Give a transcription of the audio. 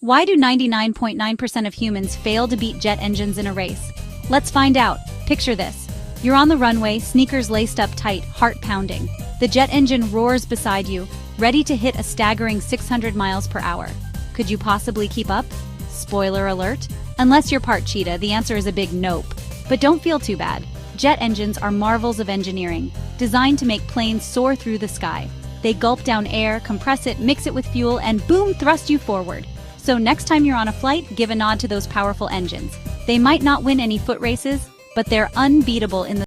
Why do 99.9% of humans fail to beat jet engines in a race? Let's find out. Picture this. You're on the runway, sneakers laced up tight, heart pounding. The jet engine roars beside you, ready to hit a staggering 600 miles per hour. Could you possibly keep up? Spoiler alert. Unless you're part cheetah, the answer is a big nope. But don't feel too bad. Jet engines are marvels of engineering, designed to make planes soar through the sky. They gulp down air, compress it, mix it with fuel, and boom, thrust you forward. So next time you're on a flight, give a nod to those powerful engines. They might not win any foot races, but they're unbeatable in the